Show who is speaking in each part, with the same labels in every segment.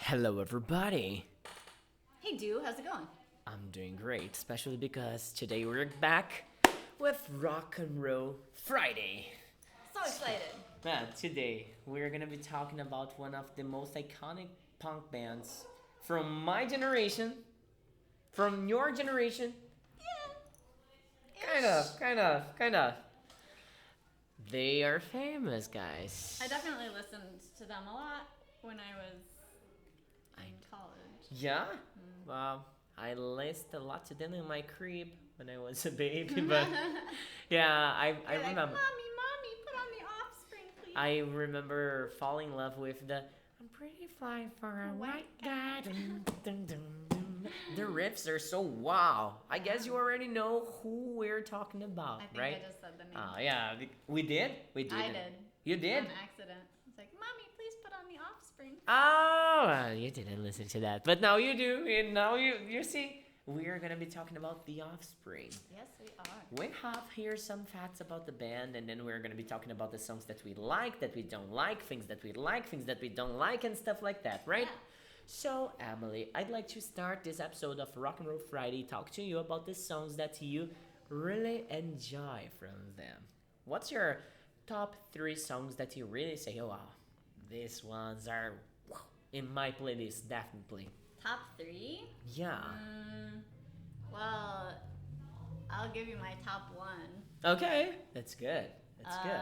Speaker 1: Hello, everybody.
Speaker 2: Hey, Du, how's it going?
Speaker 1: I'm doing great, especially because today we're back with Rock and Roll Friday.
Speaker 2: So excited.
Speaker 1: Today we're gonna be talking about one of the most iconic punk bands from my generation, from your generation.
Speaker 2: Yeah.
Speaker 1: Kind of. They are famous, guys.
Speaker 2: I definitely listened to them a lot when I was in college.
Speaker 1: Yeah? Well, I listened a lot to them in my crib when I was a baby, but yeah, I
Speaker 2: You're like,
Speaker 1: remember.
Speaker 2: Mommy, put on the Offspring, please.
Speaker 1: I remember falling in love with the I'm pretty fly for a white guy. Dun, dun, dun, dun. The riffs are so wow. I guess you already know who we're talking about,
Speaker 2: I think
Speaker 1: right?
Speaker 2: I just said the name.
Speaker 1: Oh, yeah. We did? We did.
Speaker 2: I did.
Speaker 1: You did?
Speaker 2: On accident. It's like, Mommy, please put on the Offspring.
Speaker 1: Oh, you didn't listen to that. But now you do. And now you see, we are going to be talking about The Offspring.
Speaker 2: Yes, we are.
Speaker 1: We have here some facts about the band, and then we're going to be talking about the songs that we like, that we don't like, things that we like, things that we don't like, and stuff like that, right?
Speaker 2: Yeah.
Speaker 1: So, Emily, I'd like to start this episode of Rock and Roll Friday talk to you about the songs that you really enjoy from them. What's your top 3 songs that you really say, oh, wow, these ones are in my playlist, definitely?
Speaker 2: Top 3?
Speaker 1: Yeah.
Speaker 2: Well, I'll give you my top 1.
Speaker 1: Okay, that's good. That's good.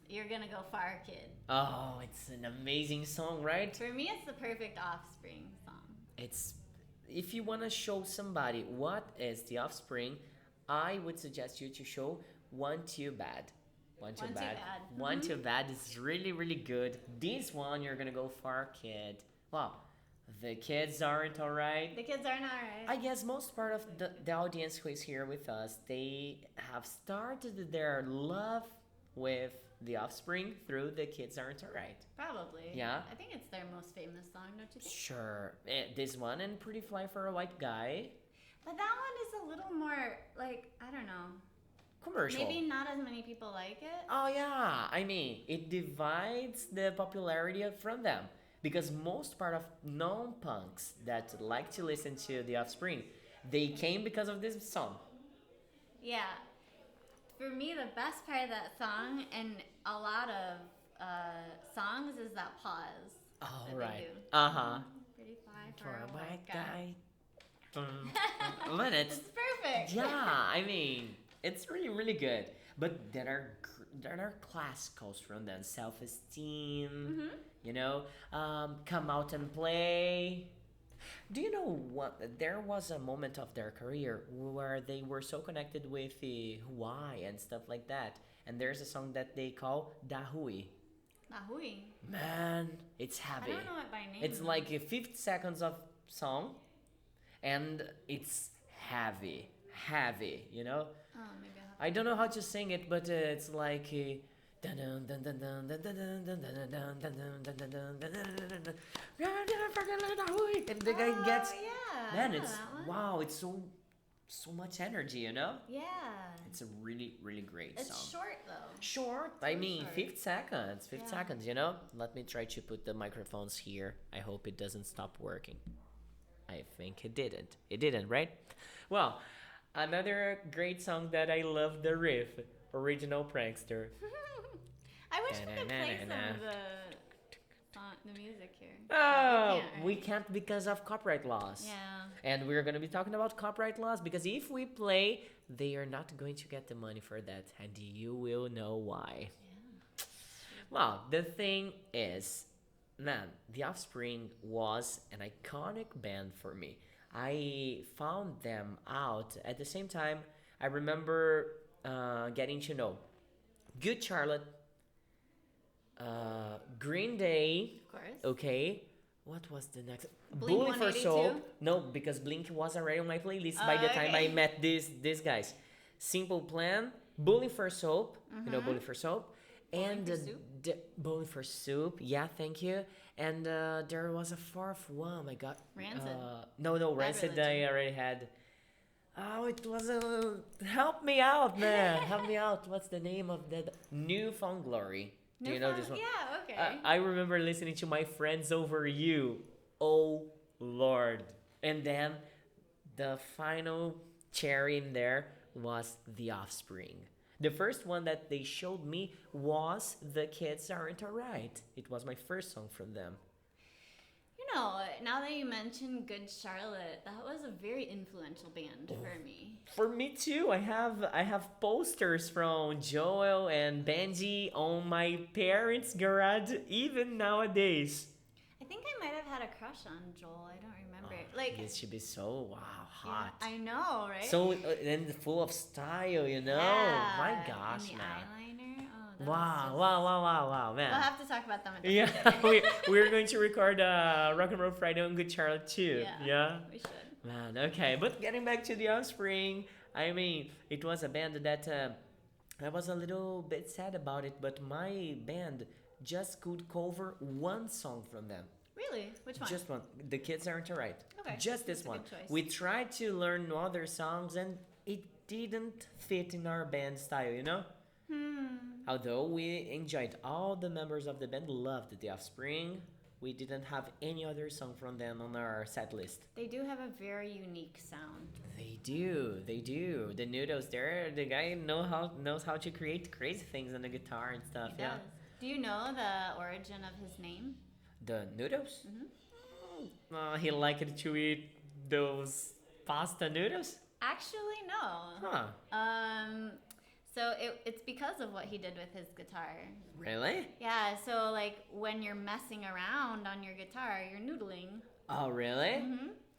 Speaker 2: You're Gonna Go Far, Kid.
Speaker 1: Oh, it's an amazing song, right?
Speaker 2: For me, it's the perfect Offspring song.
Speaker 1: It's if you want to show somebody what is the Offspring, I would suggest you to show One Too Bad. One Too Bad. One Too Bad is really, really good. This one, You're Gonna Go Far, Kid. Wow, the kids aren't alright.
Speaker 2: The kids aren't alright.
Speaker 1: I guess most part of the audience who is here with us, they have started their love with the Offspring through The Kids Aren't Alright.
Speaker 2: Probably.
Speaker 1: Yeah?
Speaker 2: I think it's their most famous song, don't you think?
Speaker 1: Sure. This one and Pretty Fly for a White Guy.
Speaker 2: But that one is a little more, like, I don't know.
Speaker 1: Commercial.
Speaker 2: Maybe not as many people like it.
Speaker 1: Oh, yeah. I mean, it divides the popularity from them. Because most part of non-punks that like to listen to The Offspring, they came because of this song.
Speaker 2: Yeah. For me, the best part of that song and a lot of songs is that pause.
Speaker 1: Oh,
Speaker 2: that
Speaker 1: right.
Speaker 2: They do.
Speaker 1: Uh-huh.
Speaker 2: Pretty fly for a white guy.
Speaker 1: When
Speaker 2: It's perfect.
Speaker 1: yeah, I mean, it's really, really good. But there are classicals from them. Self-Esteem, you know, Come Out and Play. Do you know what? There was a moment of their career where they were so connected with the Hawaii and stuff like that. And there's a song that they call Dahui.
Speaker 2: Nahui.
Speaker 1: Man, it's
Speaker 2: I
Speaker 1: heavy.
Speaker 2: don't know it by name.
Speaker 1: It's like 50 seconds of song, and it's heavy, you know?
Speaker 2: Oh, maybe I'll have
Speaker 1: I don't know how to sing it, but it's like and the guy gets
Speaker 2: yeah.
Speaker 1: man,
Speaker 2: I know
Speaker 1: it's
Speaker 2: that one.
Speaker 1: wow, it's so much energy, you know?
Speaker 2: Yeah.
Speaker 1: It's a really, really great
Speaker 2: It's
Speaker 1: song.
Speaker 2: short though.
Speaker 1: Short, I mean,
Speaker 2: short.
Speaker 1: 50 seconds, 50
Speaker 2: Yeah.
Speaker 1: seconds, you know? Let me try to put the microphones here. I hope it doesn't stop working. I think it didn't. It didn't, right? Well, another great song that I love the riff, Original Prankster.
Speaker 2: I wish we could play some of the music here.
Speaker 1: Oh,
Speaker 2: we
Speaker 1: we
Speaker 2: can't,
Speaker 1: can't because of copyright laws.
Speaker 2: Yeah.
Speaker 1: And we're going to be talking about copyright laws because if we play, they are not going to get the money for that. And you will know why.
Speaker 2: Yeah.
Speaker 1: Well, the thing is, man, The Offspring was an iconic band for me. I found them out at the same time. I remember getting to know Good Charlotte, Green Day,
Speaker 2: Of course.
Speaker 1: okay. What was the next?
Speaker 2: Blink
Speaker 1: Bully for
Speaker 2: 182?
Speaker 1: Soap. No, because Blink was already on my playlist by the time I
Speaker 2: Okay.
Speaker 1: met these guys. Simple Plan, Bully for Soap. You know Bully for Soap.
Speaker 2: Bowling
Speaker 1: And
Speaker 2: for Soup?
Speaker 1: Bowling for Soup. Yeah, thank you. And there was a fourth one. Oh my God.
Speaker 2: Rancid.
Speaker 1: No, Rancid I
Speaker 2: Religion.
Speaker 1: already had. Oh, it was a... Help me out, man. Help me out. What's the name of that? Newfound Glory. Do you know this one?
Speaker 2: Yeah, okay.
Speaker 1: I remember listening to My Friends Over You oh Lord. And then the final cherry in there was the Offspring. The first one that they showed me was The Kids Aren't Alright. It was my first song from them.
Speaker 2: You know, now that you mentioned Good Charlotte, that was a very influential band for me.
Speaker 1: For me too. I have posters from Joel and Benji on my parents' garage even nowadays.
Speaker 2: I think I might have had a crush on Joel. I don't remember. Like,
Speaker 1: it should be so hot.
Speaker 2: Yeah, I know, right?
Speaker 1: So and full of style, you know.
Speaker 2: Yeah.
Speaker 1: My gosh,
Speaker 2: and the
Speaker 1: man.
Speaker 2: eyeliner. Oh, that
Speaker 1: Wow, man.
Speaker 2: We'll have to talk about them.
Speaker 1: Yeah, we're going to record Rock and Roll Friday on Good Charlotte too. Yeah.
Speaker 2: We should.
Speaker 1: Man, okay. But getting back to the Offspring, I mean, it was a band that I was a little bit sad about it, but my band just could cover one song from them.
Speaker 2: Really? Which one?
Speaker 1: Just one. The Kids Aren't Alright.
Speaker 2: Okay.
Speaker 1: Just this
Speaker 2: That's a
Speaker 1: one.
Speaker 2: good choice.
Speaker 1: We tried to learn other songs and it didn't fit in our band style, you know? Although we enjoyed, all the members of the band loved the Offspring, we didn't have any other song from them on our set list.
Speaker 2: They do have a very unique sound.
Speaker 1: They do. The Noodles there, the guy knows how to create crazy things on the guitar and stuff.
Speaker 2: He does. Do you know the origin of his name?
Speaker 1: The Noodles? He liked to eat those pasta noodles?
Speaker 2: Actually, no.
Speaker 1: Huh.
Speaker 2: So it's because of what he did with his guitar.
Speaker 1: Really?
Speaker 2: Yeah, so like when you're messing around on your guitar, you're noodling.
Speaker 1: Oh, really?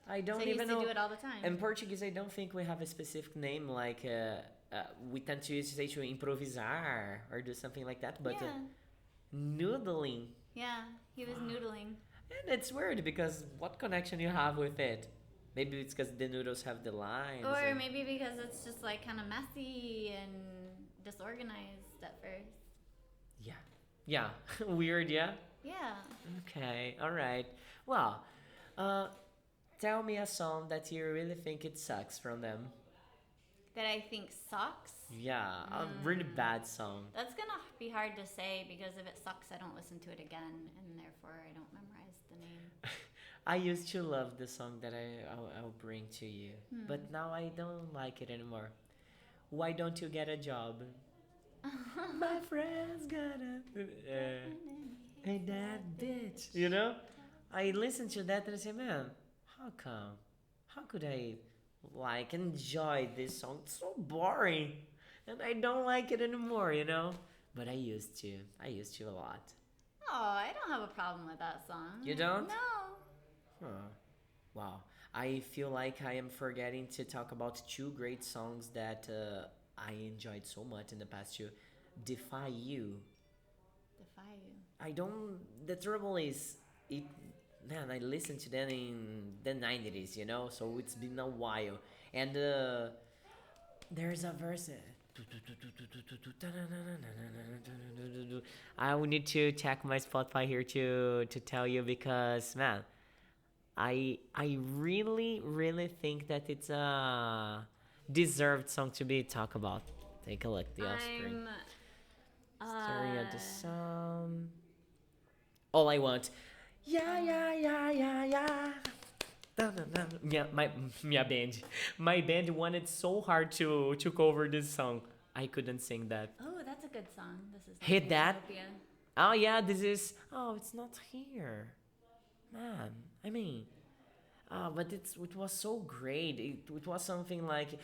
Speaker 1: I don't
Speaker 2: So he
Speaker 1: even
Speaker 2: used to
Speaker 1: know.
Speaker 2: do it all the time.
Speaker 1: In Portuguese, I don't think we have a specific name like we tend to say to improvisar or do something like that, but
Speaker 2: yeah.
Speaker 1: noodling.
Speaker 2: Yeah, he was noodling.
Speaker 1: And it's weird because what connection you have with it? Maybe it's because the noodles have the lines.
Speaker 2: Or
Speaker 1: and-
Speaker 2: maybe because it's just like kind of messy and disorganized at first.
Speaker 1: Yeah. Weird, yeah?
Speaker 2: Yeah.
Speaker 1: Okay, alright. Well, tell me a song that you really think it sucks from them.
Speaker 2: That I think sucks.
Speaker 1: Yeah, a really bad song.
Speaker 2: That's gonna be hard to say because if it sucks, I don't listen to it again, and therefore I don't memorize the name.
Speaker 1: I used to love the song that I'll bring to you, but now I don't like it anymore. Why don't you get a job? My friend's got a... hey, that bitch. You know? I listen to that and I say, man, how come? How could I, like, enjoy this song? It's so boring. And I don't like it anymore, you know? But I used to. I used to a lot.
Speaker 2: Oh, I don't have a problem with that song.
Speaker 1: You don't?
Speaker 2: No.
Speaker 1: Huh. Wow. I feel like I am forgetting to talk about two great songs that I enjoyed so much in the past year. Defy You.
Speaker 2: Defy You.
Speaker 1: I don't... The trouble is, man, I listened to them in the 90s, you know? So it's been a while. And there's a verse... I will need to check my Spotify here to tell you because, man, I really think that it's a deserved song to be talked about. Take a look, The Offspring. Staring at the sun. All I want. Yeah. Yeah, my band wanted so hard to cover this song. I couldn't sing that.
Speaker 2: Oh, that's a good song. This is
Speaker 1: Hit that.
Speaker 2: Utopia.
Speaker 1: Oh yeah, this is. Oh, it's not here, man. I mean, but it was so great. It was something like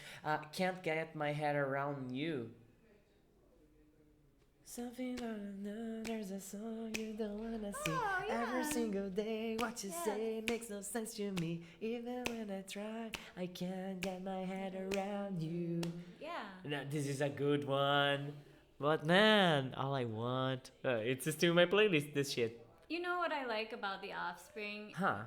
Speaker 1: can't get my head around you. Something there's a song you don't wanna see.
Speaker 2: Oh, yeah.
Speaker 1: Every single day, what you
Speaker 2: Yeah.
Speaker 1: say makes no sense to me. Even when I try, I can't get my head around you.
Speaker 2: Yeah.
Speaker 1: Now, this is a good one. But man, all I want, it's still in my playlist, this shit.
Speaker 2: You know what I like about The Offspring?
Speaker 1: Huh.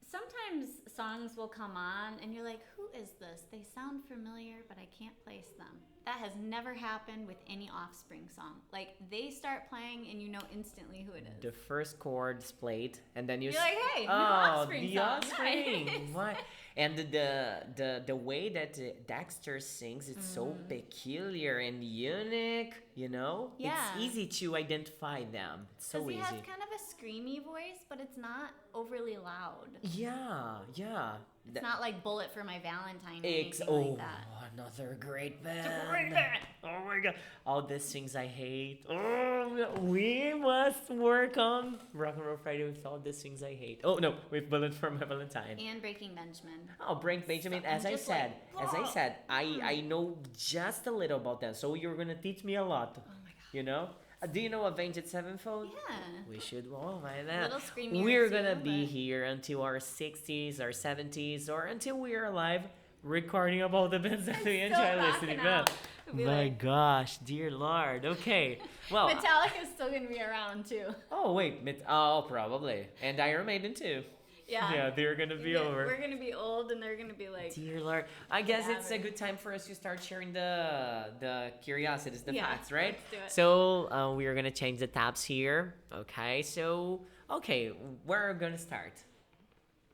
Speaker 2: Sometimes songs will come on and you're like, who is this? They sound familiar, but I can't place them. That has never happened with any Offspring song. Like, they start playing and you know instantly who it is.
Speaker 1: The first chord's played, and then
Speaker 2: You're like, hey, new
Speaker 1: oh,
Speaker 2: Offspring
Speaker 1: the
Speaker 2: song.
Speaker 1: Offspring.
Speaker 2: Nice.
Speaker 1: Why? And the way that Dexter sings, it's so peculiar and unique. You know?
Speaker 2: Yeah.
Speaker 1: It's easy to identify them. It's so
Speaker 2: Because
Speaker 1: easy.
Speaker 2: he has kind of a screamy voice, but it's not overly loud.
Speaker 1: Yeah.
Speaker 2: It's not like Bullet for My Valentine or anything
Speaker 1: Oh,
Speaker 2: like that.
Speaker 1: another great band. Oh my god. All these things I hate. Oh, we must work on Rock and Roll Friday with all these things I hate. Oh no, with Bullet for My Valentine.
Speaker 2: And Breaking Benjamin.
Speaker 1: Oh, Break Benjamin.
Speaker 2: So
Speaker 1: as
Speaker 2: I'm
Speaker 1: I
Speaker 2: just
Speaker 1: said,
Speaker 2: like,
Speaker 1: I know just a little about them. So you're gonna teach me a lot.
Speaker 2: Oh my god.
Speaker 1: You know? Do you know Avenged Sevenfold?
Speaker 2: Yeah.
Speaker 1: We should. Oh my man.
Speaker 2: Little screamier
Speaker 1: We're
Speaker 2: too,
Speaker 1: gonna be
Speaker 2: but-
Speaker 1: here until our 60s, our 70s, or until we're alive, recording about the bands that we enjoy
Speaker 2: Still
Speaker 1: listening.
Speaker 2: rocking
Speaker 1: Man,
Speaker 2: out. We'll be
Speaker 1: my
Speaker 2: like-
Speaker 1: gosh, dear Lord. Okay. Well.
Speaker 2: Metallica's still gonna be around too.
Speaker 1: Oh wait. Oh, probably. And Iron Maiden too.
Speaker 2: Yeah.
Speaker 1: Yeah, they're gonna be
Speaker 2: Yeah,
Speaker 1: over.
Speaker 2: We're gonna be old, and they're gonna be like.
Speaker 1: Dear Lord, I guess it's a
Speaker 2: Cadaver.
Speaker 1: good time for us to start sharing the curiosities, the
Speaker 2: Yeah,
Speaker 1: facts, right?
Speaker 2: let's do it.
Speaker 1: So we are gonna change the tabs here. Okay, so where are we gonna start?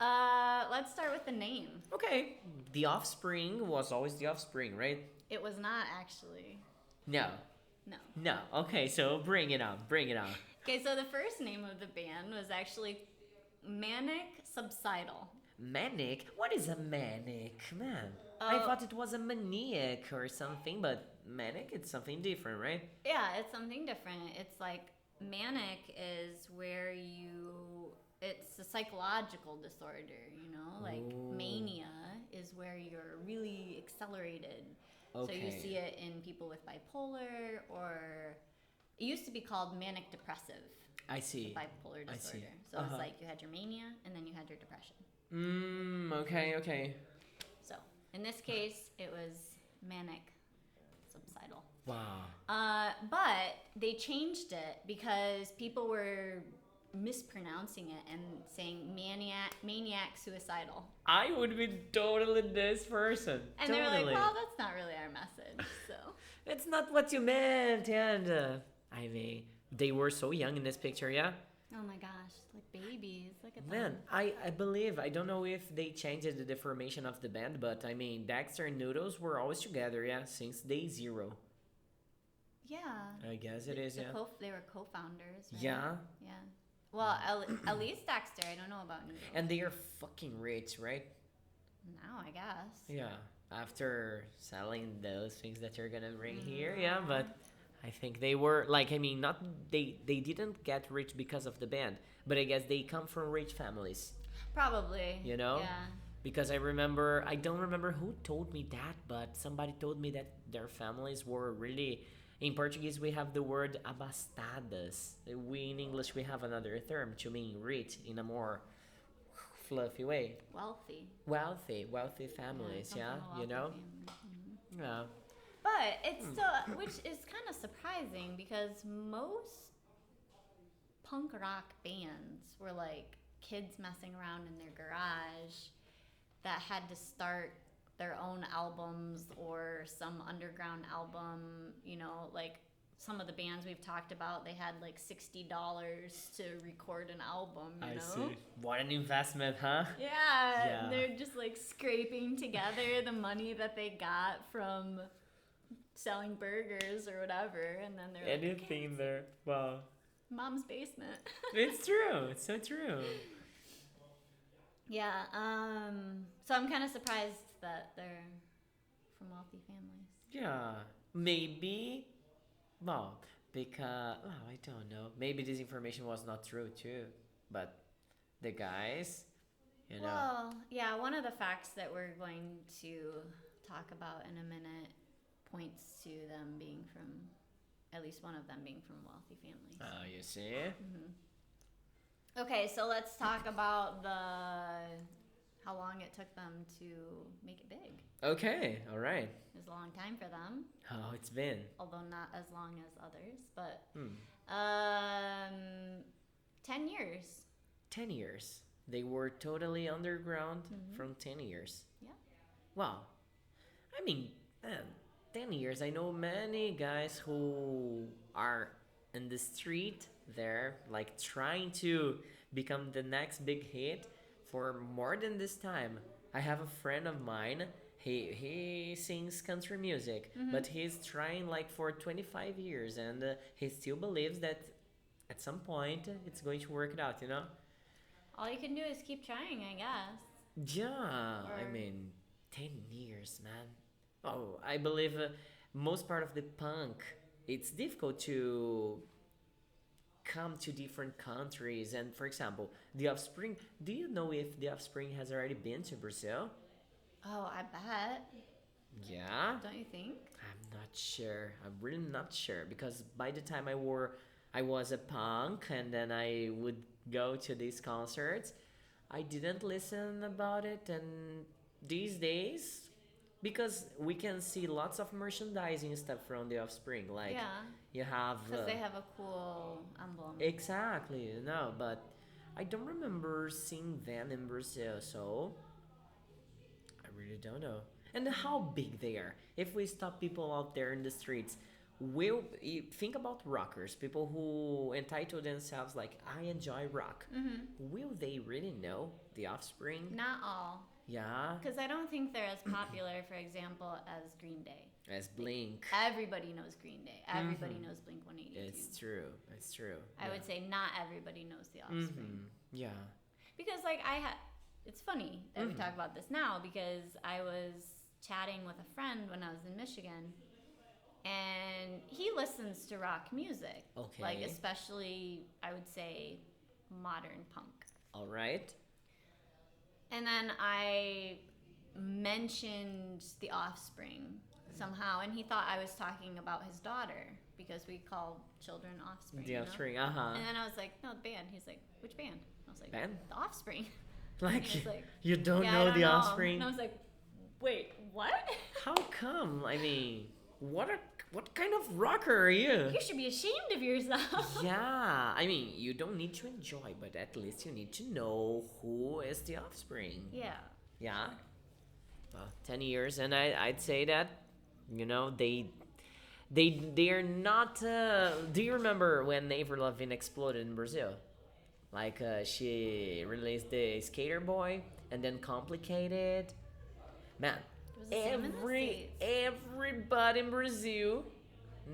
Speaker 2: Let's start with the name.
Speaker 1: Okay, the Offspring was always the Offspring, right?
Speaker 2: It was not actually.
Speaker 1: No.
Speaker 2: No.
Speaker 1: Okay, so bring it on.
Speaker 2: Okay, so the first name of the band was actually Manic Subsidal.
Speaker 1: Manic? What is a manic? Man, I thought it was a maniac or something, but manic, it's something different, right?
Speaker 2: Yeah, it's something different. It's like manic is where it's a psychological disorder, you know? Like
Speaker 1: Ooh.
Speaker 2: mania is where you're really accelerated. So you
Speaker 1: Okay.
Speaker 2: see it in people with bipolar, or it used to be called manic depressive.
Speaker 1: I see.
Speaker 2: Bipolar
Speaker 1: I see.
Speaker 2: disorder. So it's like you had your mania and then you had your depression.
Speaker 1: Okay.
Speaker 2: So in this case, it was manic subsidal.
Speaker 1: Wow.
Speaker 2: But they changed it because people were mispronouncing it and saying maniac suicidal.
Speaker 1: I would be totally this person.
Speaker 2: And
Speaker 1: totally.
Speaker 2: they were like, well, that's not really our message. So
Speaker 1: It's not what you meant, and I mean, they were so young in this picture, yeah?
Speaker 2: oh my gosh, like babies. Look at
Speaker 1: Man,
Speaker 2: them.
Speaker 1: I believe, I don't know if they changed the formation of the band, but I mean, Dexter and Noodles were always together, yeah, since day zero.
Speaker 2: Yeah.
Speaker 1: I guess it is, yeah.
Speaker 2: They were co-founders, right?
Speaker 1: Yeah,
Speaker 2: Yeah. Well, at least Dexter. I don't know about Noodles.
Speaker 1: and they are fucking rich, right?
Speaker 2: Now, I guess.
Speaker 1: Yeah, after selling those things that you're gonna bring here, yeah, but I think they were, like, I mean, not, they didn't get rich because of the band, but I guess they come from rich families,
Speaker 2: Probably.
Speaker 1: you know?
Speaker 2: Yeah.
Speaker 1: Because I don't remember who told me that, but somebody told me that their families were really, in Portuguese we have the word abastadas. In English we have another term to mean rich in a more fluffy way. Wealthy families,
Speaker 2: something
Speaker 1: yeah,
Speaker 2: a
Speaker 1: you
Speaker 2: wealthy
Speaker 1: know?
Speaker 2: family.
Speaker 1: Yeah.
Speaker 2: But it's still, which is kind of surprising because most punk rock bands were like kids messing around in their garage that had to start their own albums or some underground album, you know, like some of the bands we've talked about, they had like $60 to record an album, you know?
Speaker 1: What an investment, huh?
Speaker 2: Yeah,
Speaker 1: Yeah.
Speaker 2: they're just like scraping together the money that they got from selling burgers or whatever, and then they're like,
Speaker 1: Anything there. Wow.
Speaker 2: mom's basement.
Speaker 1: It's true. It's so true.
Speaker 2: Yeah, so I'm kind of surprised that they're from wealthy families.
Speaker 1: Yeah. Maybe. Well, because, I don't know. Maybe this information was not true too. But the guys, you know.
Speaker 2: Well, yeah, one of the facts that we're going to talk about in a minute points to them being from, at least one of them being from wealthy families.
Speaker 1: Oh, you see?
Speaker 2: Okay, so let's talk about how long it took them to make it big.
Speaker 1: Okay. All right.
Speaker 2: It was a long time for them,
Speaker 1: How it's been.
Speaker 2: although not as long as others, but 10 years.
Speaker 1: 10 years. They were totally underground from 10 years.
Speaker 2: Yeah.
Speaker 1: Wow. I mean, man, 10 years. I know many guys who are in the street there, like trying to become the next big hit for more than this time. I have a friend of mine. he sings country music, but he's trying like for 25 years, and he still believes that at some point it's going to work it out, you know?
Speaker 2: All you can do is keep trying, I guess.
Speaker 1: Yeah, I
Speaker 2: Or-
Speaker 1: mean, 10 years, man. Oh, I believe most part of the punk, it's difficult to come to different countries. And for example, the Offspring, do you know if the Offspring has already been to Brazil?
Speaker 2: Oh, I bet.
Speaker 1: Yeah?
Speaker 2: Don't you think?
Speaker 1: I'm not sure. I'm really not sure because by the time I was a punk and then I would go to these concerts, I didn't listen about it. And these days, because we can see lots of merchandising stuff from the Offspring, like
Speaker 2: Yeah,
Speaker 1: you have
Speaker 2: because they have a cool emblem.
Speaker 1: exactly, you know, but I don't remember seeing them in Brazil, so I really don't know. And how big they are. If we stop people out there in the streets, will you think about rockers, people who entitle themselves like I enjoy rock. Will they really know the Offspring?
Speaker 2: Not all.
Speaker 1: Yeah,
Speaker 2: Because I don't think they're as popular, for example, as Green Day.
Speaker 1: as Blink.
Speaker 2: Everybody knows Green Day. Everybody knows Blink 182.
Speaker 1: It's true. It's true.
Speaker 2: I would say not everybody knows the Offspring.
Speaker 1: Yeah.
Speaker 2: Because, like, it's funny that we talk about this now because I was chatting with a friend when I was in Michigan, and he listens to rock music.
Speaker 1: Okay.
Speaker 2: Like, especially, I would say, modern punk.
Speaker 1: All right.
Speaker 2: And then I mentioned the Offspring somehow, and he thought I was talking about his daughter because we call children Offspring.
Speaker 1: The
Speaker 2: you know?
Speaker 1: Offspring.
Speaker 2: And then I was like, no, the band. He's like, which band? I was like,
Speaker 1: Band?
Speaker 2: The Offspring.
Speaker 1: Like,
Speaker 2: He was like,
Speaker 1: you don't
Speaker 2: yeah,
Speaker 1: know
Speaker 2: I don't
Speaker 1: the
Speaker 2: know.
Speaker 1: Offspring?
Speaker 2: And I was like, wait, what?
Speaker 1: How come? I mean, what kind of rocker are you?
Speaker 2: You should be ashamed of yourself.
Speaker 1: Yeah, I mean, you don't need to enjoy, but at least you need to know who is the Offspring.
Speaker 2: Yeah.
Speaker 1: Yeah. Well, 10 years, and I'd say that, you know, they are not. Do you remember when Avril Lavigne exploded in Brazil? Like she released the Skater Boy and then Complicated. Man,
Speaker 2: It was the same in the States.
Speaker 1: everybody in Brazil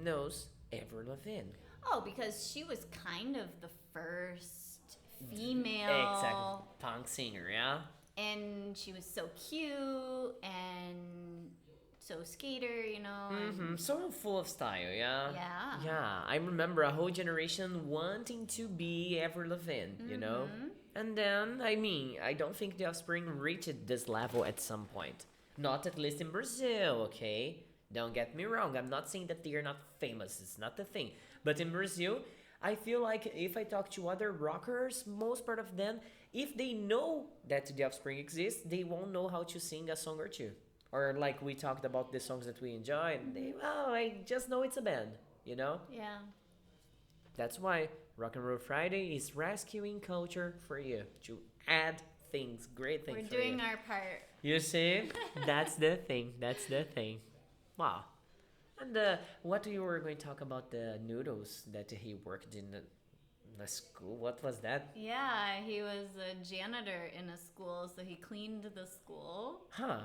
Speaker 1: knows Avril Lavigne.
Speaker 2: Oh, because she was kind of the first female.
Speaker 1: Exactly, punk singer, yeah.
Speaker 2: And she was so cute and so skater, you know. and-
Speaker 1: So full of style, yeah.
Speaker 2: Yeah.
Speaker 1: Yeah, I remember a whole generation wanting to be Avril Lavigne, you know. And then, I mean, I don't think the Offspring reached this level at some point. Not at least in Brazil, okay? Don't get me wrong. I'm not saying that they are not famous. It's not the thing. But in Brazil, I feel like if I talk to other rockers, most part of them, if they know that the Offspring exists, they won't know how to sing a song or two. Or like we talked about the songs that we enjoy, and they, oh, I just know it's a band, you know?
Speaker 2: Yeah.
Speaker 1: That's why Rock and Roll Friday is rescuing culture for you to add things, great things
Speaker 2: We're
Speaker 1: for
Speaker 2: doing
Speaker 1: you.
Speaker 2: our part.
Speaker 1: You see? That's the thing. That's the thing. Wow. And what you were going to talk about the noodles that he worked in the school? What was that?
Speaker 2: Yeah, he was a janitor in a school, so he cleaned the school.
Speaker 1: Huh.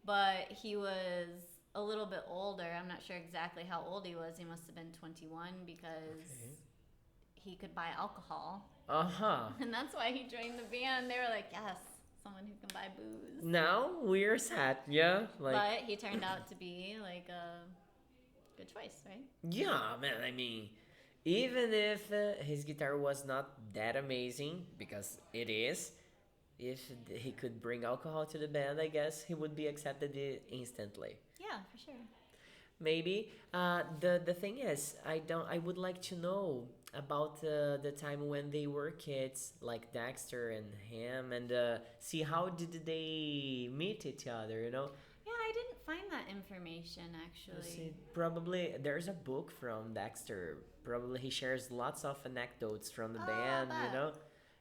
Speaker 2: But he was a little bit older. I'm not sure exactly how old he was. He must have been 21 because he could buy alcohol.
Speaker 1: Uh-huh.
Speaker 2: And that's why he joined the band. They were like, yes, someone who can buy booze.
Speaker 1: Now we're sad, yeah? Like,
Speaker 2: But he turned out to be like a good choice, right?
Speaker 1: yeah, man, I mean, even if his guitar was not that amazing, because it is, if he could bring alcohol to the band, I guess he would be accepted instantly.
Speaker 2: Yeah, for sure.
Speaker 1: Maybe. The thing is, I would like to know about the time when they were kids, like Dexter and him, and see how did they meet each other, you know?
Speaker 2: Yeah, I didn't find that information actually.
Speaker 1: See, probably there's a book from Dexter. Probably he shares lots of anecdotes from the
Speaker 2: Oh,
Speaker 1: band,
Speaker 2: I
Speaker 1: you
Speaker 2: bet.
Speaker 1: know?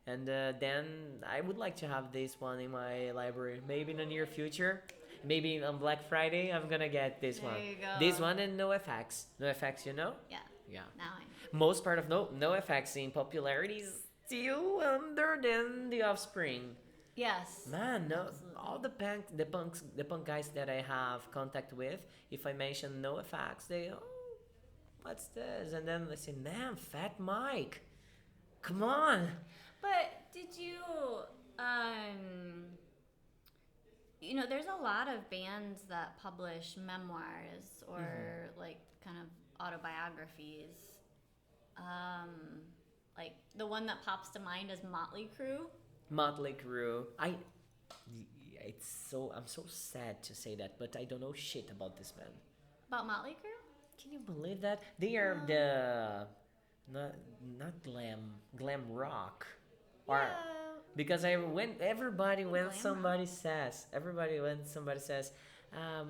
Speaker 1: And then I would like to have this one in my library. Maybe in the near future. Maybe on Black Friday, I'm gonna get this
Speaker 2: There
Speaker 1: one.
Speaker 2: you go.
Speaker 1: This one and No Effects. No Effects, you know?
Speaker 2: Yeah,
Speaker 1: Yeah.
Speaker 2: now I know.
Speaker 1: Most part of No Effects in popularity is still under than the Offspring.
Speaker 2: Yes.
Speaker 1: Man, no,
Speaker 2: Absolutely.
Speaker 1: all the punk guys that I have contact with, if I mention no effects, they, oh, what's this? And then they say, man, Fat Mike, come on.
Speaker 2: But did you, um, there's a lot of bands that publish memoirs or like kind of autobiographies. Like the one that pops to mind is Motley Crue.
Speaker 1: Motley Crue. I'm so sad to say that, but I don't know shit about this band.
Speaker 2: About Motley Crue?
Speaker 1: Can you believe that? They are the not glam rock, or
Speaker 2: Yeah.
Speaker 1: because everybody when
Speaker 2: Glam
Speaker 1: somebody says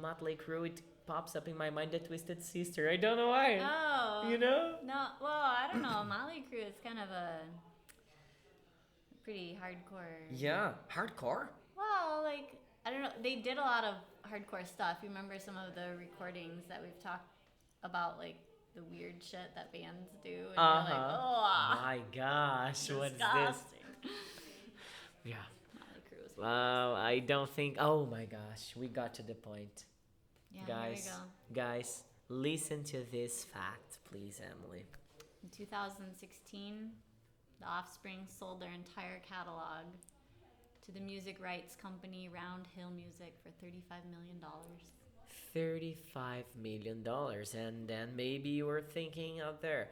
Speaker 1: Motley Crue, it pops up in my mind the Twisted Sister. I don't know why.
Speaker 2: Oh.
Speaker 1: You know?
Speaker 2: No, well, I don't know. Motley Crue is kind of a pretty hardcore.
Speaker 1: Yeah, hardcore.
Speaker 2: Well, like, I don't know. They did a lot of hardcore stuff. You remember some of the recordings that we've talked about, like the weird shit that bands do? And you're like, oh,
Speaker 1: My gosh, what's this?
Speaker 2: disgusting.
Speaker 1: Yeah.
Speaker 2: Motley Crue was
Speaker 1: Wow, I don't think. Oh my gosh, we got to the point.
Speaker 2: Yeah,
Speaker 1: Guys,
Speaker 2: here
Speaker 1: guys, listen to this fact, please, Emily.
Speaker 2: we go. In 2016, the Offspring sold their entire catalog to the music rights company Round Hill Music for $35 million.
Speaker 1: $35 million. And then maybe you were thinking out there,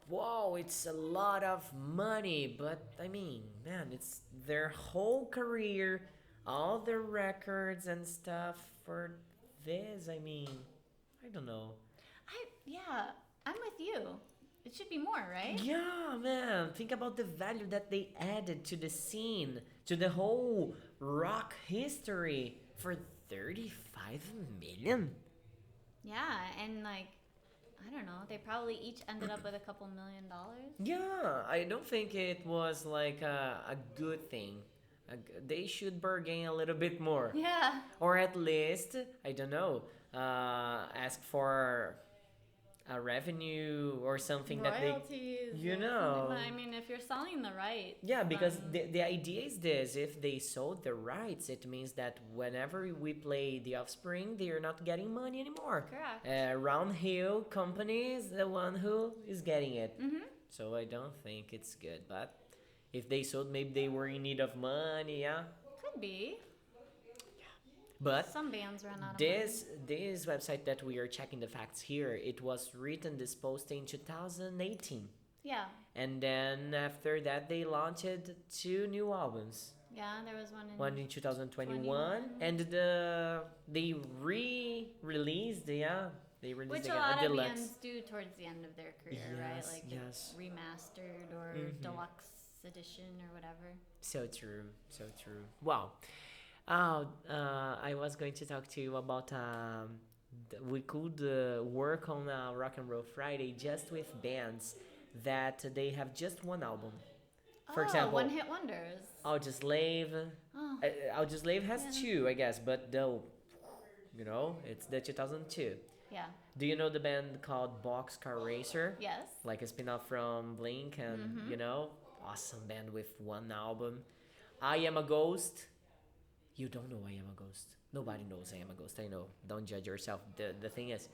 Speaker 1: whoa, it's a lot of money. But I mean, man, it's their whole career, all the records and stuff for this. I mean, I don't know.
Speaker 2: I'm with you. It should be more, right?
Speaker 1: Yeah, man. Think about the value that they added to the scene, to the whole rock history for 35 million.
Speaker 2: Yeah, and like, I don't know, they probably each ended up with a couple $1 million.
Speaker 1: Yeah, I don't think it was like a good thing. They should bargain a little bit more.
Speaker 2: Yeah.
Speaker 1: Or at least, I don't know, ask for a revenue or something
Speaker 2: Royalties.
Speaker 1: that they, you
Speaker 2: or
Speaker 1: know.
Speaker 2: something. But I mean, if you're selling the rights.
Speaker 1: Yeah, because
Speaker 2: then-
Speaker 1: the idea is this: if they sold the rights, it means that whenever we play the Offspring, they are not getting money anymore.
Speaker 2: Correct.
Speaker 1: Round Hill company is the one who is getting it.
Speaker 2: Mm-hmm.
Speaker 1: So I don't think it's good. But if they sold, maybe they were in need of money. Yeah.
Speaker 2: Could be.
Speaker 1: But
Speaker 2: Some bands run out of
Speaker 1: this website that we are checking the facts here, it was written, this post in 2018.
Speaker 2: money. Yeah.
Speaker 1: And then after that, they launched 2 new albums.
Speaker 2: Yeah, there was
Speaker 1: One in 2021,
Speaker 2: 21.
Speaker 1: and they re-released, they released
Speaker 2: Which a
Speaker 1: again,
Speaker 2: lot of
Speaker 1: deluxe.
Speaker 2: bands do towards the end of their career, right?
Speaker 1: Yes,
Speaker 2: Like
Speaker 1: yes.
Speaker 2: remastered or
Speaker 1: Mhm.
Speaker 2: deluxe edition or whatever.
Speaker 1: So true, so true. Wow. I was going to talk to you about we could work on a Rock and Roll Friday just with bands that they have just one album. For example,
Speaker 2: one-hit wonders.
Speaker 1: Audioslave.
Speaker 2: Oh,
Speaker 1: Audioslave has
Speaker 2: Yeah.
Speaker 1: 2, I guess, but though, it's the 2002.
Speaker 2: yeah.
Speaker 1: Do you know the band called Boxcar Racer?
Speaker 2: Yes.
Speaker 1: Like a spin-off from Blink, and awesome band with one album. I Am a Ghost. You don't know I Am a Ghost. Nobody knows I Am a Ghost. I know. Don't judge yourself. The thing is,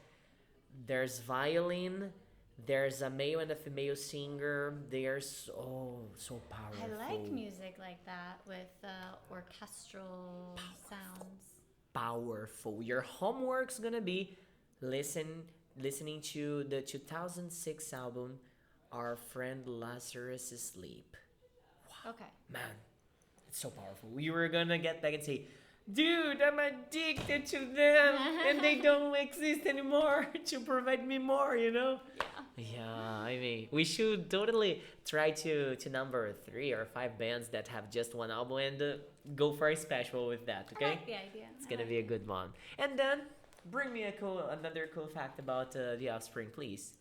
Speaker 1: there's violin. There's a male and a female singer. They're so powerful.
Speaker 2: I like music like that with orchestral sounds.
Speaker 1: Powerful. Your homework's gonna be listening to the 2006 album, Our Friend Lazarus Asleep.
Speaker 2: Okay.
Speaker 1: Man, it's so powerful. You were gonna get back and say, dude, I'm addicted to them and they don't exist anymore to provide me more,
Speaker 2: Yeah.
Speaker 1: Yeah, I mean, we should totally try to number 3 or 5 bands that have just one album and go for a special with that,
Speaker 2: I
Speaker 1: okay?
Speaker 2: like the idea.
Speaker 1: It's gonna be a good one. And then, bring me another cool fact about the Offspring, please.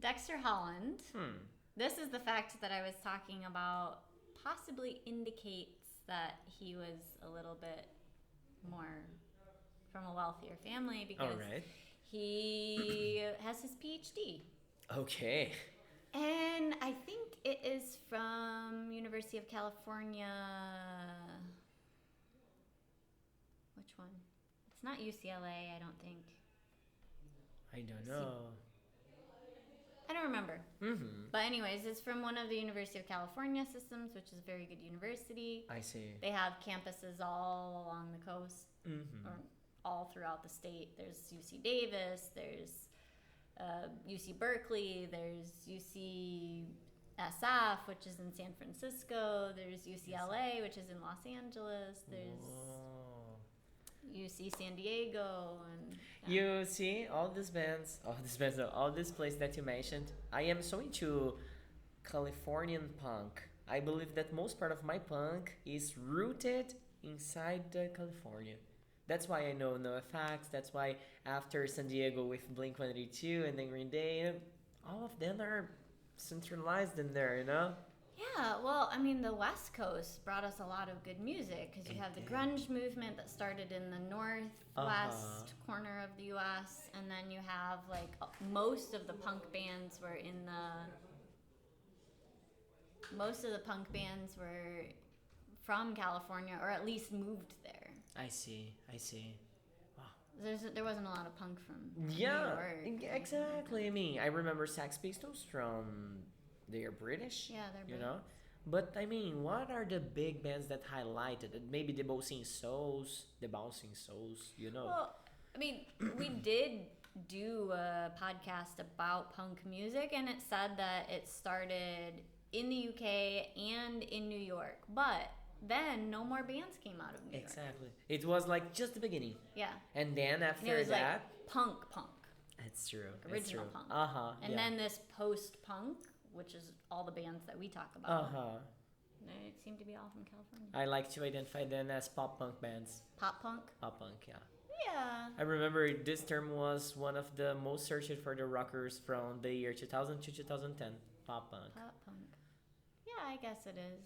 Speaker 2: Dexter Holland.
Speaker 1: Hmm.
Speaker 2: This is the fact that I was talking about. Possibly indicates that he was a little bit more from a wealthier family because
Speaker 1: Alright.
Speaker 2: he has his PhD.
Speaker 1: Okay.
Speaker 2: And I think it is from University of California. It's not UCLA, I don't think.
Speaker 1: I don't know.
Speaker 2: I don't remember.
Speaker 1: Mm-hmm.
Speaker 2: But anyways, it's from one of the University of California systems, which is a very good university.
Speaker 1: I see.
Speaker 2: They have campuses all along the coast,
Speaker 1: Mm-hmm.
Speaker 2: or all throughout the state. There's UC Davis, there's UC Berkeley, there's UCSF, which is in San Francisco, there's UCLA, which is in Los Angeles, there's UC San Diego, and
Speaker 1: You see, all these bands, no, all these places that you mentioned, I am so into Californian punk. I believe that most part of my punk is rooted inside California. That's why I know NoFX. That's why after San Diego with Blink-182 and then Green Day, all of them are centralized in there, you know?
Speaker 2: yeah, well, I mean, the West Coast brought us a lot of good music because you
Speaker 1: It
Speaker 2: have the
Speaker 1: did.
Speaker 2: grunge movement that started in the northwest corner of the U.S., and then you have like most of the punk bands were from California, or at least moved there.
Speaker 1: I see. Wow.
Speaker 2: There wasn't a lot of punk from
Speaker 1: Yeah,
Speaker 2: New York.
Speaker 1: exactly. I mean, I remember Sex Pistols from, they're British,
Speaker 2: Yeah, they're
Speaker 1: you
Speaker 2: big.
Speaker 1: know? But I mean, what are the big bands that highlighted it? Maybe the Bouncing Souls, you know?
Speaker 2: Well, I mean, we did do a podcast about punk music, and it said that it started in the UK and in New York, but then no more bands came out of New York.
Speaker 1: Exactly. It was like just the beginning.
Speaker 2: Yeah.
Speaker 1: And then
Speaker 2: And it
Speaker 1: after
Speaker 2: was
Speaker 1: that,
Speaker 2: like punk.
Speaker 1: it's true.
Speaker 2: original
Speaker 1: it's true.
Speaker 2: punk.
Speaker 1: Uh-huh.
Speaker 2: And
Speaker 1: yeah.
Speaker 2: then this post-punk, which is all the bands that we talk about.
Speaker 1: Uh-huh.
Speaker 2: They seem to be all from California.
Speaker 1: I like to identify them as pop punk bands.
Speaker 2: Pop punk?
Speaker 1: Pop punk, yeah.
Speaker 2: Yeah.
Speaker 1: I remember this term was one of the most searched for the rockers from the year 2000 to 2010. Pop punk.
Speaker 2: Pop punk. Yeah, I guess it is.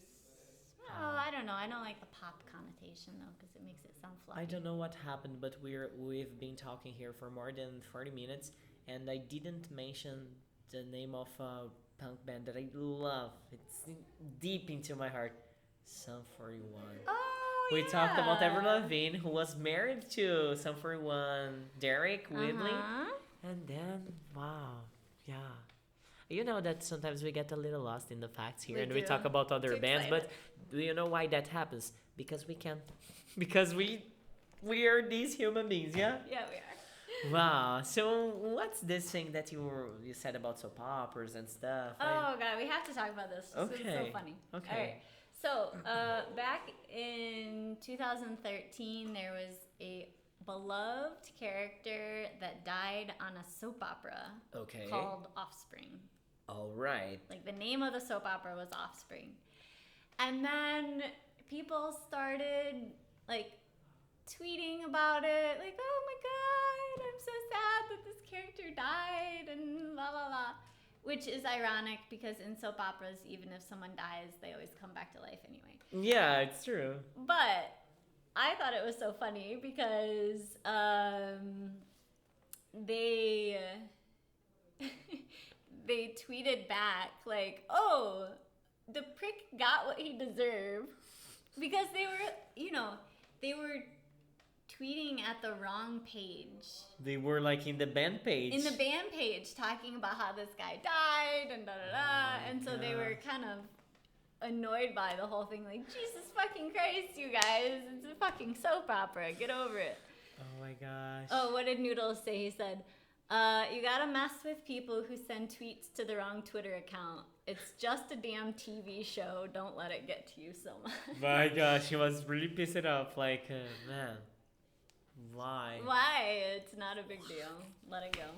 Speaker 2: Well, I don't know. I don't like the pop connotation though, because it makes it sound fluffy.
Speaker 1: I don't know what happened, but we've been talking here for more than 40 minutes, and I didn't mention the name of a punk band that I love. It's deep into my heart. Sum 41.
Speaker 2: Oh,
Speaker 1: We
Speaker 2: yeah.
Speaker 1: talked about Avril Lavigne, who was married to Sum 41 Derek Whibley,
Speaker 2: Uh-huh.
Speaker 1: and then wow, yeah. You know that sometimes we get a little lost in the facts here,
Speaker 2: We
Speaker 1: and we
Speaker 2: do.
Speaker 1: talk about other
Speaker 2: Too
Speaker 1: bands,
Speaker 2: excited.
Speaker 1: but do you know why that happens? Because we can, because we are these human beings, yeah.
Speaker 2: Yeah, we are.
Speaker 1: Wow. So what's this thing that you said about soap operas and stuff?
Speaker 2: Oh god, we have to talk about this. This is so
Speaker 1: Okay.
Speaker 2: funny.
Speaker 1: Okay.
Speaker 2: All right. So back in 2013, there was a beloved character that died on a soap opera
Speaker 1: Okay.
Speaker 2: called Offspring.
Speaker 1: All right.
Speaker 2: Like the name of the soap opera was Offspring. And then people started like tweeting about it, like, oh my god, I'm so sad that this character died and la la la. Which is ironic because in soap operas, even if someone dies, they always come back to life anyway.
Speaker 1: Yeah, it's true.
Speaker 2: But I thought it was so funny because they they tweeted back like, "Oh, the prick got what he deserved," because they were tweeting at the wrong page.
Speaker 1: They were like in the band page.
Speaker 2: In the band page, talking about how this guy died and da da da, and so they were kind of annoyed by the whole thing. Like, Jesus fucking Christ, you guys! It's a fucking soap opera. Get over it.
Speaker 1: Oh my gosh.
Speaker 2: Oh, what did Noodles say? He said, "You gotta mess with people who send tweets to the wrong Twitter account. It's just a damn TV show. Don't let it get to you so much."
Speaker 1: My gosh, he was really pissed off. Like, man, why?
Speaker 2: Why? It's not a big deal. Let it go.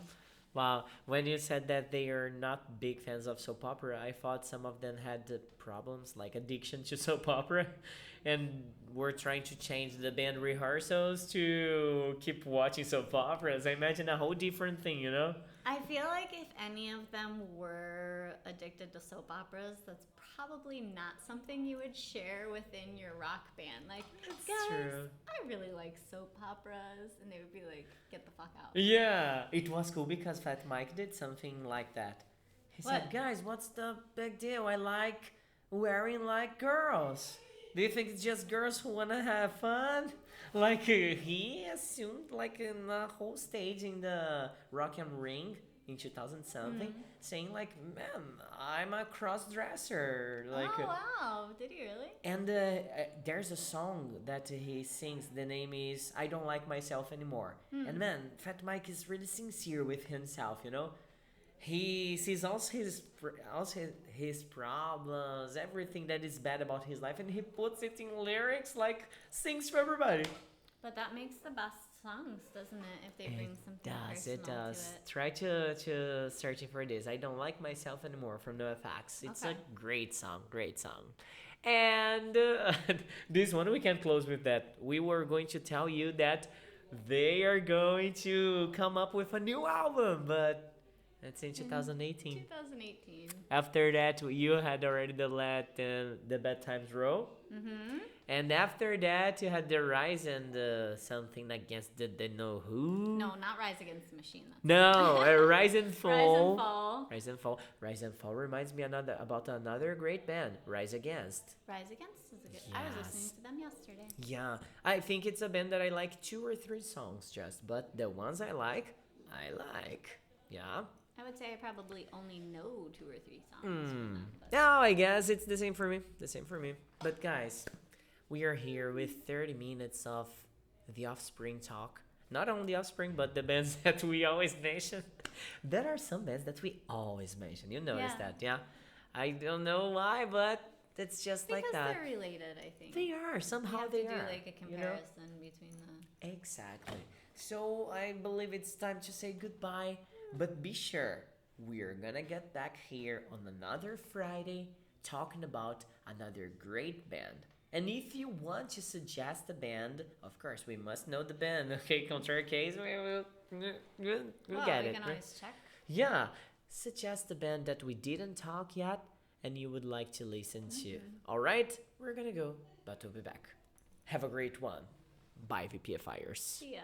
Speaker 1: Wow, when you said that they are not big fans of soap opera, I thought some of them had problems like addiction to soap opera, and were trying to change the band rehearsals to keep watching soap operas. I imagine a whole different thing, you know?
Speaker 2: I feel like if any of them were addicted to soap operas, that's probably not something you would share within your rock band. Like,
Speaker 1: That's
Speaker 2: guys,
Speaker 1: true.
Speaker 2: I really like soap operas, and they would be like, "Get the fuck out."
Speaker 1: Yeah, it was cool because Fat Mike did something like that. He said,
Speaker 2: What?
Speaker 1: guys, what's the big deal? I like wearing like girls. Do you think it's just girls who wanna have fun? Like he assumed, like in the whole stage in the Rock and Ring in 2000 something, saying like, "Man, I'm a cross dresser." Like,
Speaker 2: Oh wow, did he really?
Speaker 1: and there's a song that he sings. The name is "I Don't Like Myself Anymore." And man, Fat Mike is really sincere with himself. You know, he sees all his problems, everything that is bad about his life, and he puts it in lyrics, like sings to everybody.
Speaker 2: But that makes the best songs, doesn't it? If they bring something personal
Speaker 1: It does.
Speaker 2: to it.
Speaker 1: Try to searching for this. I Don't Like Myself Anymore from NoFX. It's
Speaker 2: Okay.
Speaker 1: a great song, great song. And this one we can close with that. We were going to tell you that they are going to come up with a new album, but that's in 2018.
Speaker 2: 2018.
Speaker 1: After that, you had already the Bad Times Roll.
Speaker 2: Mm-hmm.
Speaker 1: And after that, you had the Rise and something against the know who.
Speaker 2: No, not Rise Against the Machine. Though.
Speaker 1: No, Rise and Fall.
Speaker 2: Rise and Fall.
Speaker 1: Rise and Fall. Rise and Fall reminds me about another great band, Rise Against.
Speaker 2: Rise Against is a good. I was
Speaker 1: Yes.
Speaker 2: listening to them yesterday.
Speaker 1: Yeah, I think it's a band that I like 2 or 3 songs just, but the ones I like. Yeah.
Speaker 2: I would say I probably only know 2 or 3 songs from them. But
Speaker 1: No, I guess it's the same for me. But guys, we are here with 30 minutes of the Offspring talk. Not only Offspring, but the bands that we always mention. There are some bands that we always mention. You notice
Speaker 2: Yeah.
Speaker 1: that, yeah? I don't know why, but it's just
Speaker 2: because
Speaker 1: like that.
Speaker 2: they're related, I think.
Speaker 1: They are.
Speaker 2: You
Speaker 1: Somehow
Speaker 2: have
Speaker 1: they
Speaker 2: to do
Speaker 1: are.
Speaker 2: like a
Speaker 1: you know?
Speaker 2: comparison between the.
Speaker 1: Exactly. So I believe it's time to say goodbye. But be sure, we're gonna get back here on another Friday talking about another great band. And if you want to suggest a band, of course, we must know the band. Okay, contrary case, we'll
Speaker 2: Well,
Speaker 1: get
Speaker 2: we
Speaker 1: it.
Speaker 2: can always check.
Speaker 1: Yeah, suggest a band that we didn't talk yet and you would like to listen to. All right, we're gonna go, but we'll be back. Have a great one. Bye, VPFIers.
Speaker 2: See ya.